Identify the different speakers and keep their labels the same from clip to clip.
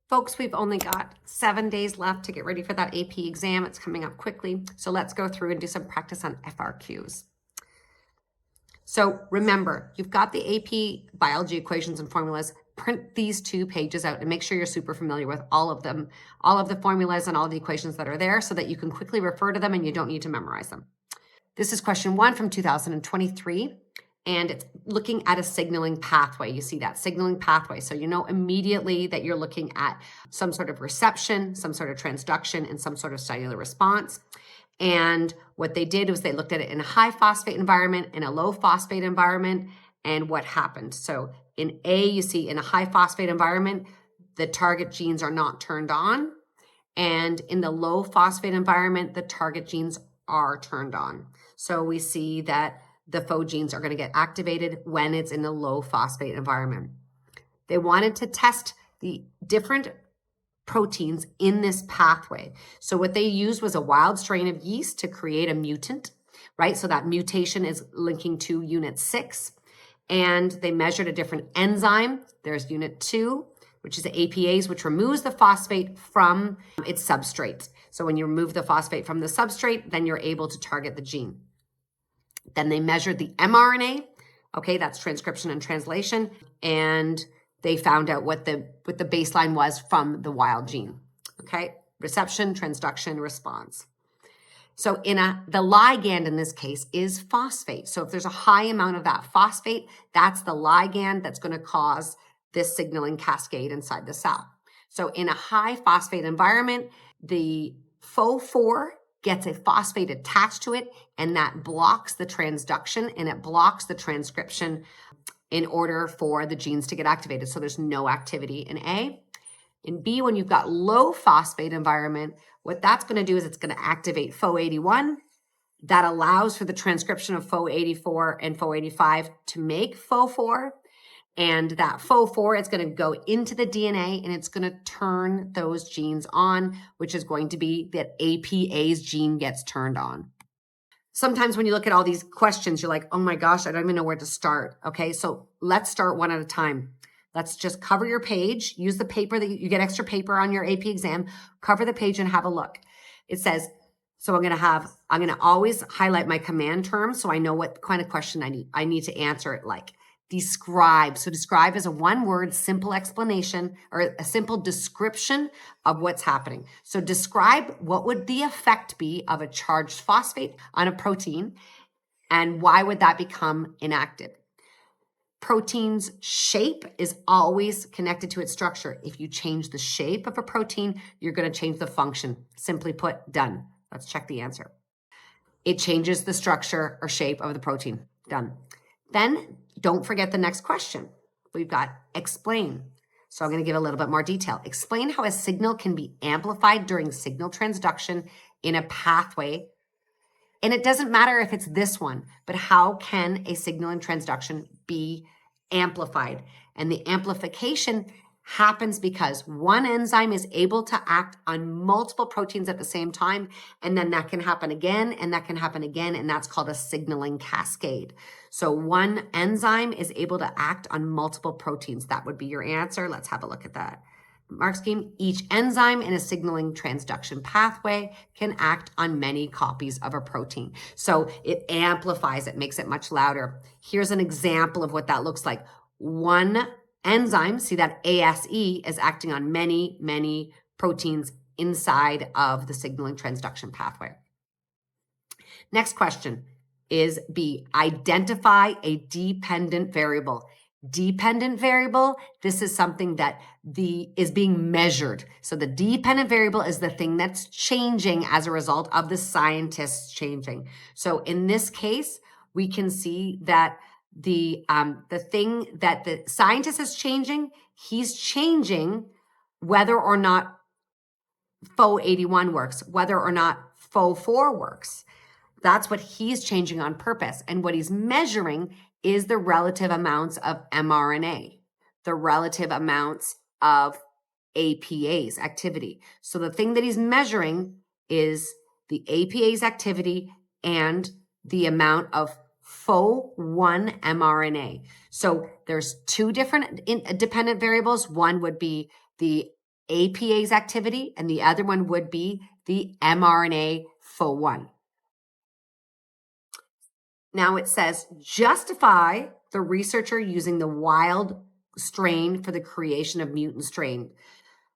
Speaker 1: Folks, we've only got 7 days left to get ready for that AP exam. It's coming up quickly. So let's go through and do some practice on FRQs. So remember, you've got the AP biology equations and formulas. Print these 2 pages out and make sure you're super familiar with all of them, all of the formulas and all the equations that are there so that you can quickly refer to them and you don't need to memorize them. This is question 1 from 2023. And it's looking at a signaling pathway. You see that signaling pathway. So you know immediately that you're looking at some sort of reception, some sort of transduction, and some sort of cellular response. And what they did was they looked at it in a high phosphate environment, in a low phosphate environment, and what happened. So in A, you see in a high phosphate environment, the target genes are not turned on. And in the low phosphate environment, the target genes are turned on. So we see that the Pho genes are going to get activated when it's in a low phosphate environment. They wanted to test the different proteins in this pathway. So what they used was a wild strain of yeast to create a mutant, right? So that mutation is linking to unit 6. And they measured a different enzyme. There's unit 2, which is the APAs, which removes the phosphate from its substrate. So when you remove the phosphate from the substrate, then you're able to target the gene. Then they measured the mRNA, okay, that's transcription and translation, and they found out what the baseline was from the wild gene, okay? Reception, transduction, response. So the ligand in this case is phosphate. So if there's a high amount of that phosphate, that's the ligand that's going to cause this signaling cascade inside the cell. So in a high phosphate environment, the Pho4 gets a phosphate attached to it, and that blocks the transduction and it blocks the transcription in order for the genes to get activated. So there's no activity in A. In B, when you've got low phosphate environment, what that's going to do is it's going to activate Pho81. That allows for the transcription of Pho84 and Pho85 to make Pho4. And that Pho4 is going to go into the DNA and it's going to turn those genes on, which is going to be that APA's gene gets turned on. Sometimes when you look at all these questions, you're like, oh my gosh, I don't even know where to start. Okay, so let's start one at a time. Let's just cover your page. Use the paper that you get extra paper on your AP exam. Cover the page and have a look. It says, so I'm going to always highlight my command terms so I know what kind of question I need to answer it like. Describe. So describe is a one-word simple explanation or a simple description of what's happening. So describe what would the effect be of a charged phosphate on a protein and why would that become inactive? Protein's shape is always connected to its structure. If you change the shape of a protein, you're going to change the function. Simply put, done. Let's check the answer. It changes the structure or shape of the protein. Done. Then don't forget the next question. We've got explain. So I'm going to give a little bit more detail. Explain how a signal can be amplified during signal transduction in a pathway. And it doesn't matter if it's this one, but how can a signal in transduction be amplified? And the amplification happens because one enzyme is able to act on multiple proteins at the same time, and then that can happen again, and that can happen again, and that's called a signaling cascade. So one enzyme is able to act on multiple proteins. That would be your answer. Let's have a look at that. Mark scheme, each enzyme in a signaling transduction pathway can act on many copies of a protein. So it amplifies it, makes it much louder. Here's an example of what that looks like. One enzyme, see that ASE is acting on many, many proteins inside of the signaling transduction pathway. Next question is B, identify a dependent variable. Dependent variable, this is something that is being measured. So the dependent variable is the thing that's changing as a result of the scientists changing. So in this case, we can see that the thing that the scientist is changing, he's changing whether or not Pho81 works, whether or not Pho4 works. That's what he's changing on purpose. And what he's measuring is the relative amounts of mRNA, the relative amounts of APA's activity. So the thing that he's measuring is the APA's activity and the amount of Pho1 mRNA. So there's 2 different dependent variables. One would be the APA's activity, and the other one would be the mRNA Fo1. Now it says, justify the researcher using the wild strain for the creation of mutant strain.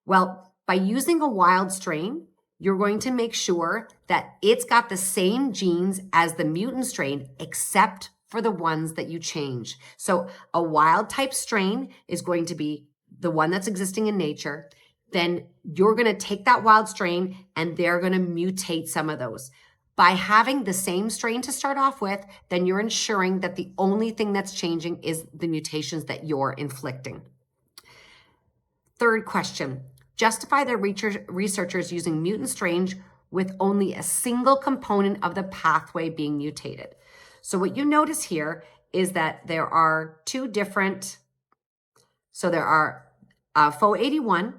Speaker 1: Well, by using a wild strain, you're going to make sure that it's got the same genes as the mutant strain, except for the ones that you change. So a wild type strain is going to be the one that's existing in nature. Then you're going to take that wild strain and they're going to mutate some of those. By having the same strain to start off with, then you're ensuring that the only thing that's changing is the mutations that you're inflicting. Third question, justify the researchers using mutant strains with only a single component of the pathway being mutated. So what you notice here is that there are two different, so there are Fo81,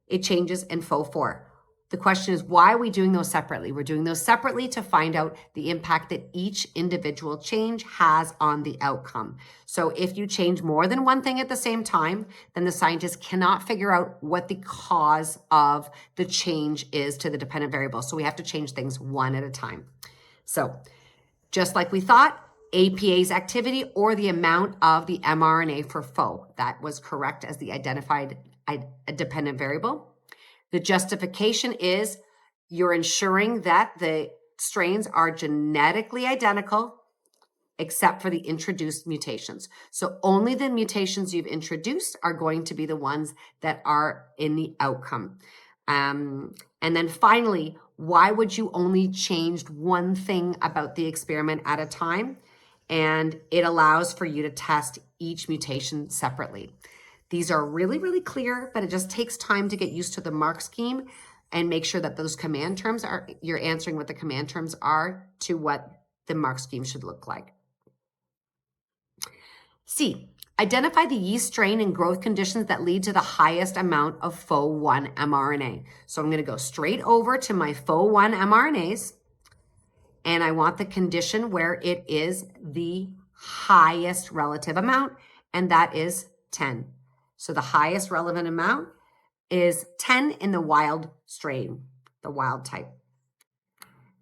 Speaker 1: it changes, and Fo4. The question is, why are we doing those separately? We're doing those separately to find out the impact that each individual change has on the outcome. So if you change more than one thing at the same time, then the scientists cannot figure out what the cause of the change is to the dependent variable. So we have to change things one at a time. So just like we thought, APA's activity or the amount of the mRNA for Fo. That was correct as the identified dependent variable. The justification is you're ensuring that the strains are genetically identical except for the introduced mutations. So only the mutations you've introduced are going to be the ones that are in the outcome. And then finally, why would you only change one thing about the experiment at a time? And it allows for you to test each mutation separately. These are really, really clear, but it just takes time to get used to the mark scheme and make sure that those command terms are, you're answering what the command terms are to what the mark scheme should look like. C, identify the yeast strain and growth conditions that lead to the highest amount of Fo1 mRNA. So I'm going to go straight over to my Fo1 mRNAs, and I want the condition where it is the highest relative amount, and that is 10. So the highest relevant amount is 10 in the wild strain, the wild type.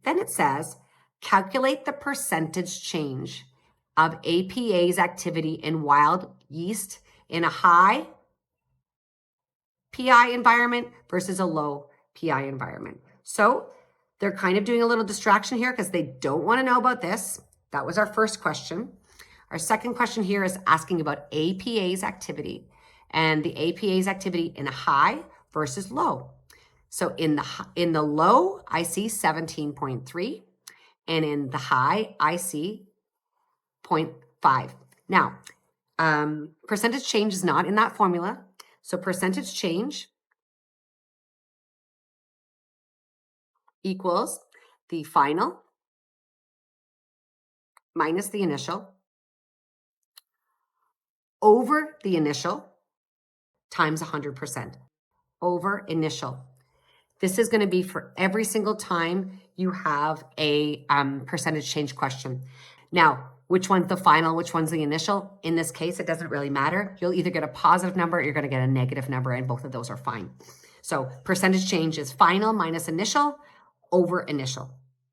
Speaker 1: Then it says, calculate the percentage change of APA's activity in wild yeast in a high PI environment versus a low PI environment. So they're kind of doing a little distraction here because they don't want to know about this. That was our first question. Our second question here is asking about APA's activity and the APA's activity in a high versus low. So in the low, I see 17.3, and in the high, I see 0.5. Now, percentage change is not in that formula. So percentage change equals the final minus the initial over the initial times 100%. Over initial. This is going to be for every single time you have a percentage change question. Now, which one's the final, which one's the initial? In this case, it doesn't really matter. You'll either get a positive number or you're going to get a negative number, and both of those are fine. So percentage change is final minus initial over initial,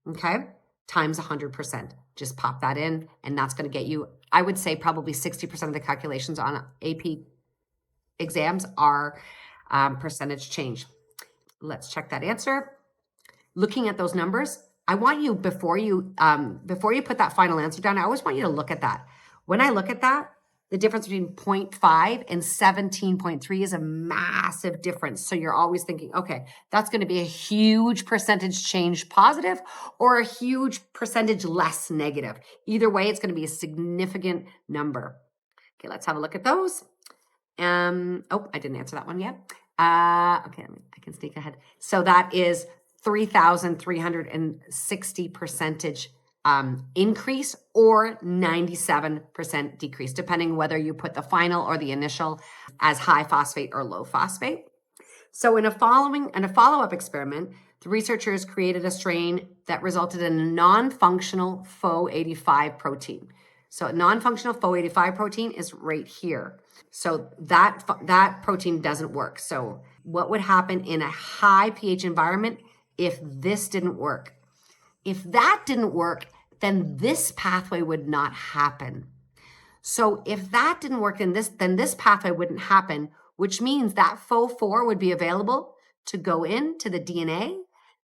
Speaker 1: okay? Times 100%. Just pop that in, and that's going to get you, I would say probably 60% of the calculations on AP exams are percentage change. Let's check that answer. Looking at those numbers, I want you, before you put that final answer down, I always want you to look at that. When I look at that, the difference between 0.5 and 17.3 is a massive difference. So you're always thinking, okay, that's going to be a huge percentage change positive or a huge percentage less negative. Either way, it's going to be a significant number. Okay, let's have a look at those. Oh, I didn't answer that one yet. Okay, I can sneak ahead. So that is 3,360 percentage increase or 97% decrease, depending whether you put the final or the initial as high phosphate or low phosphate. So in a follow-up experiment, the researchers created a strain that resulted in a non-functional Fo85 protein. So non-functional Pho85 protein is right here. So that protein doesn't work. So what would happen in a high pH environment if this didn't work? If that didn't work, then this pathway would not happen. So if that didn't work, then this pathway wouldn't happen, which means that Pho4 would be available to go into the DNA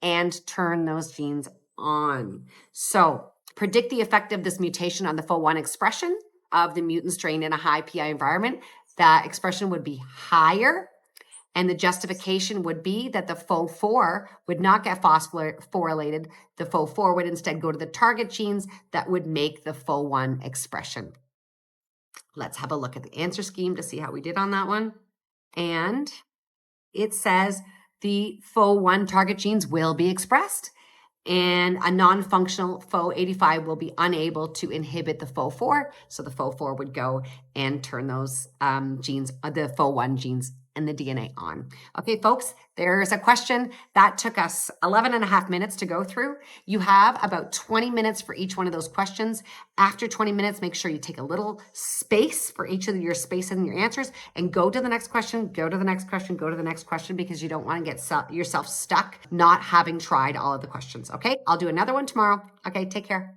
Speaker 1: and turn those genes on. So predict the effect of this mutation on the Pho1 expression of the mutant strain in a high PI environment. That expression would be higher, and the justification would be that the Pho4 would not get phosphorylated. The Pho4 would instead go to the target genes that would make the Pho1 expression. Let's have a look at the answer scheme to see how we did on that one. And it says the Pho1 target genes will be expressed, and a non-functional Pho85 will be unable to inhibit the Pho4. So the Pho4 would go and turn those genes, the Pho1 genes and the DNA on. Okay, folks, there's a question that took us 11 and a half minutes to go through. You have about 20 minutes for each one of those questions. After 20 minutes, make sure you take a little space for each of your space and your answers and go to the next question, go to the next question, go to the next question, because you don't want to get yourself stuck not having tried all of the questions. Okay, I'll do another one tomorrow. Okay, take care.